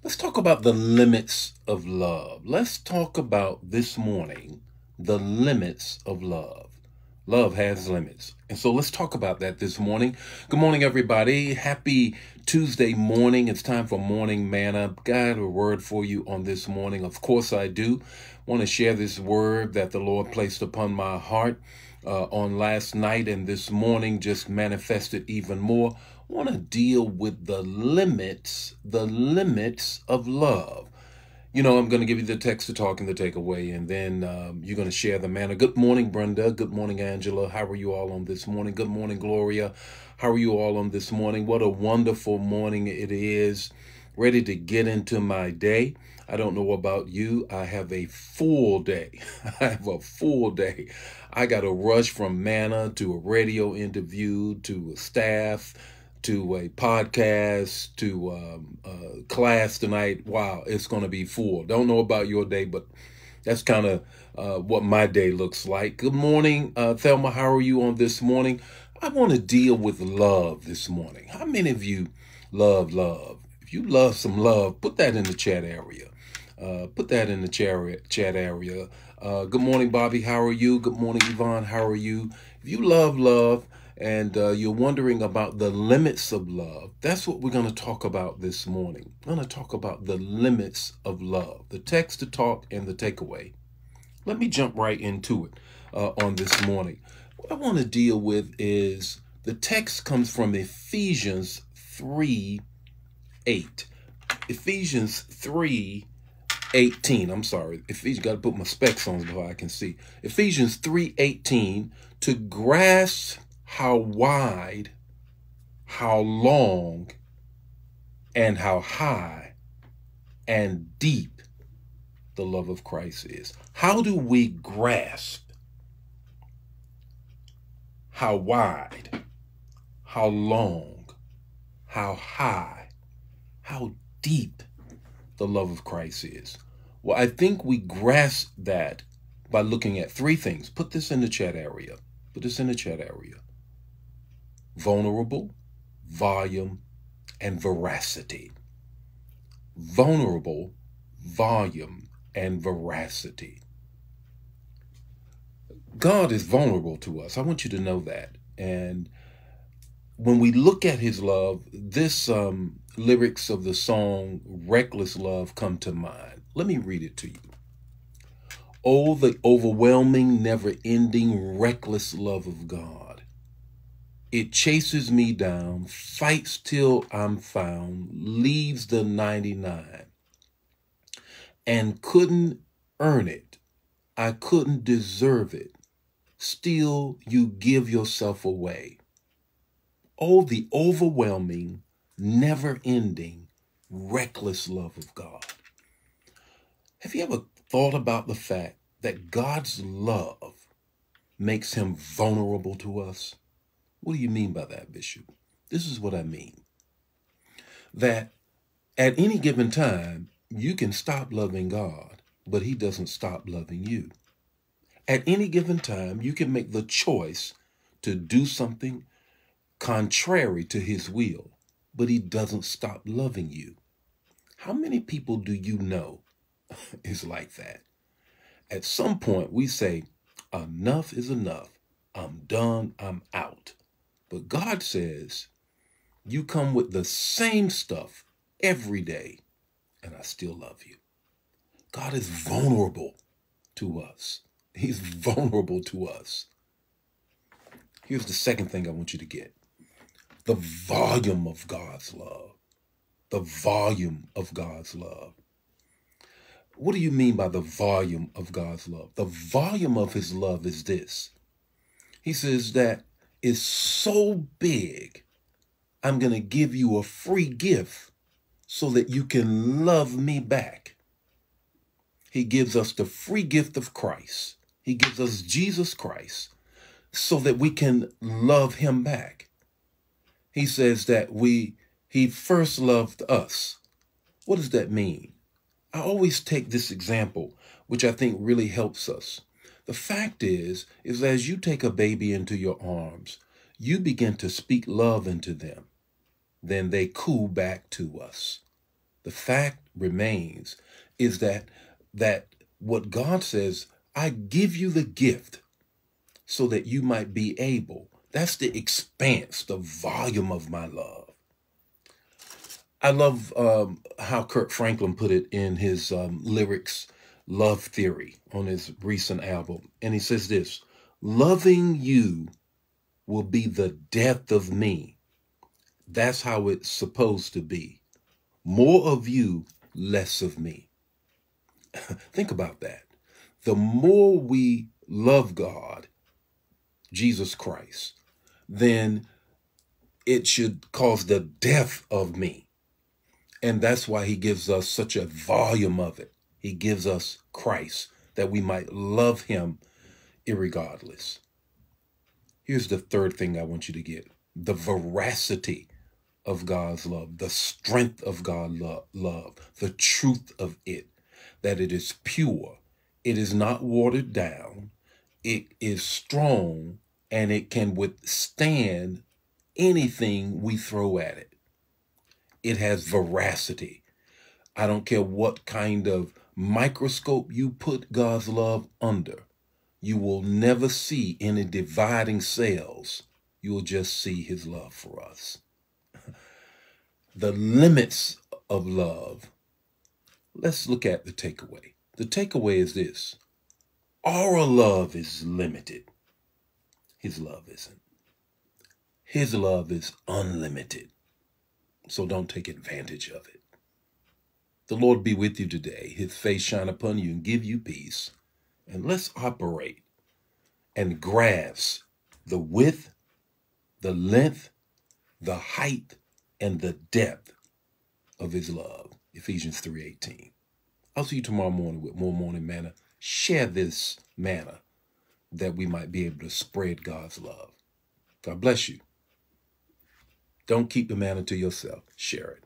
Let's talk about the limits of love. Let's talk about this morning the limits of love. Love has limits. And so let's talk about that this morning. Good morning, everybody. Happy Tuesday morning. It's time for Morning Manna. Got a word for you on this morning. Of course, I do want to share this word that the Lord placed upon my heart on last night, and this morning just manifested even more. I want to deal with the limits of love. You know, I'm going to give you the text to talk and the takeaway, and then you're going to share the manna. Good morning, Brenda. Good morning, Angela. How are you all on this morning? Good morning, Gloria. How are you all on this morning? What a wonderful morning it is. Ready to get into my day. I don't know about you. I have a full day. I have a full day. I got to rush from Manna to a radio interview to a staff to a podcast, to class tonight. Wow, it's going to be full. Don't know about your day, but that's kind of what my day looks like. Good morning, Thelma. How are you on this morning? I want to deal with love this morning. How many of you love love? If you love some love, put that in the chat area. Put that in the chat area. Good morning, Bobby. How are you? Good morning, Yvonne. How are you? If you love love, and you're wondering about the limits of love, that's what we're going to talk about this morning. We're going to talk about the limits of love, the text to talk and the takeaway. Let me jump right into it on this morning. What I want to deal with is the text comes from Ephesians 3:8. Ephesians 3:18. I'm sorry. Ephesians, got to put my specs on before I can see. Ephesians 3:18, to grasp how wide, how long, and how high and deep the love of Christ is. How do we grasp how wide, how long, how high, how deep the love of Christ is? Well, I think we grasp that by looking at three things. Put this in the chat area. Put this in the chat area. Vulnerable, volume, and veracity. Vulnerable, volume, and veracity. God is vulnerable to us. I want you to know that. And when we look at his love, this lyrics of the song Reckless Love come to mind. Let me read it to you. Oh, the overwhelming, never-ending, reckless love of God. It chases me down, fights till I'm found, leaves the 99. And couldn't earn it. I couldn't deserve it. Still, you give yourself away. Oh, the overwhelming, never-ending, reckless love of God. Have you ever thought about the fact that God's love makes him vulnerable to us? What do you mean by that, Bishop? This is what I mean. That at any given time, you can stop loving God, but he doesn't stop loving you. At any given time, you can make the choice to do something contrary to his will, but he doesn't stop loving you. How many people do you know is like that? At some point, we say, enough is enough. I'm done. I'm out. But God says, you come with the same stuff every day, and I still love you. God is vulnerable to us. He's vulnerable to us. Here's the second thing I want you to get. The volume of God's love. The volume of God's love. What do you mean by the volume of God's love? The volume of his love is this. He says that it's so big, I'm going to give you a free gift so that you can love me back. He gives us the free gift of Christ. He gives us Jesus Christ so that we can love him back. He says that he first loved us. What does that mean? I always take this example, which I think really helps us. The fact is as you take a baby into your arms, you begin to speak love into them. Then they coo back to us. The fact remains is that what God says, I give you the gift so that you might be able. That's the expanse, the volume of my love. I love how Kirk Franklin put it in his lyrics, Love Theory, on his recent album. And he says this: loving you will be the death of me. That's how it's supposed to be. More of you, less of me. Think about that. The more we love God, Jesus Christ, then it should cause the death of me. And that's why he gives us such a volume of it. He gives us Christ that we might love him irregardless. Here's the third thing I want you to get: the veracity of God's love, the strength of God's love, the truth of it, that it is pure, it is not watered down, it is strong, and it can withstand anything we throw at it. It has veracity. I don't care what kind of microscope you put God's love under. You will never see any dividing cells. You will just see his love for us. The limits of love. Let's look at the takeaway. The takeaway is this: our love is limited. His love isn't. His love is unlimited. So don't take advantage of it. The Lord be with you today. His face shine upon you and give you peace. And let's operate and grasp the width, the length, the height, and the depth of his love. Ephesians 3:18. I'll see you tomorrow morning with more morning manna. Share this manna that we might be able to spread God's love. God bless you. Don't keep the manna to yourself. Share it.